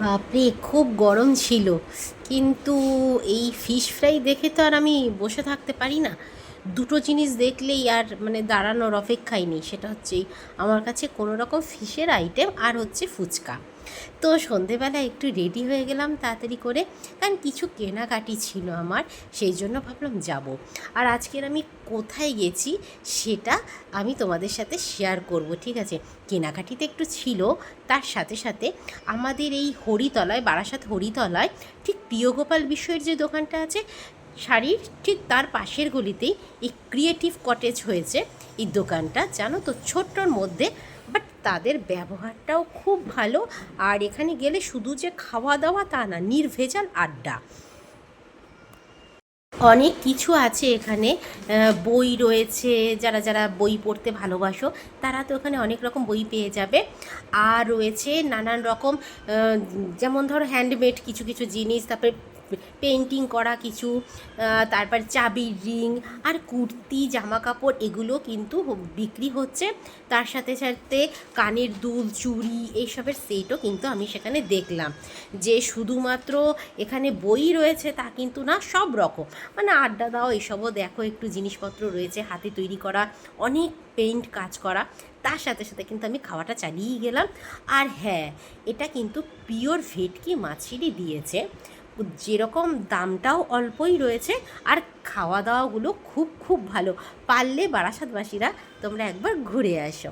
বাপরে, খুব গরম ছিল। কিন্তু এই ফিশ ফ্রাই দেখে তো আর আমি বসে থাকতে পারি না। দুটো জিনিস দেখলেই আর মানে দাঁড়ানোর অপেক্ষাই নেই। সেটা হচ্ছে আমার কাছে কোনো রকম ফিশের আইটেম আর হচ্ছে ফুচকা। তো সন্ধেবেলা একটু রেডি হয়ে গেলাম তাড়াতাড়ি করে, কারণ কিছু কেনাকাটি ছিল আমার, সেই জন্য ভাবলাম যাব। আর আজকের আমি কোথায় গেছি সেটা আমি তোমাদের সাথে শেয়ার করব, ঠিক আছে? কেনাকাটিতে একটু ছিল, তার সাথে সাথে আমাদের এই হরিতলায়, বারাসাত হরিতলায়, ঠিক প্রিয়গোপাল বিষয়ের যে দোকানটা আছে শাড়ির, ঠিক তার পাশের গলিতেই এই ক্রিয়েটিভ কটেজ হয়েছে। এই দোকানটা জানো তো, ছোট্টর মধ্যে, বাট তাদের ব্যবহারটাও খুব ভালো। আর এখানে গেলে শুধু যে খাওয়া দাওয়া তা না, নির্ভেজাল আড্ডা। অনেক কিছু আছে এখানে। বই রয়েছে, যারা যারা বই পড়তে ভালোবাসো তারা তো এখানে অনেক রকম বই পেয়ে যাবে। আর রয়েছে নানান রকম, যেমন ধরো হ্যান্ডমেড কিছু কিছু জিনিস, তারপরে পেন্টিং করা কিছু, তারপর চাবির রিং আর কুর্তি জামা কাপড়, এগুলো কিন্তু বিক্রি হচ্ছে। তার সাথে সাথে কানের দুল, চুড়ি, এইসবের সেটও কিন্তু আমি সেখানে দেখলাম। যে শুধুমাত্র এখানে বই রয়েছে তা কিন্তু না, সব রকম মানে আড্ডা দাও এসবও দেখো, একটু জিনিসপত্র রয়েছে হাতে তৈরি করা, অনেক পেইন্ট কাজ করা। তার সাথে সাথে কিন্তু আমি খাওয়াটা চালিয়েই গেলাম। আর হ্যাঁ, এটা কিন্তু পিওর ভেটকি মাছেরই দিয়েছে, যেরকম দামটাও অল্পই রয়েছে, আর খাওয়া দাওয়াগুলো খুব খুব ভালো। পারলে বারাসাতবাসীরা তোমরা একবার ঘুরে আসো।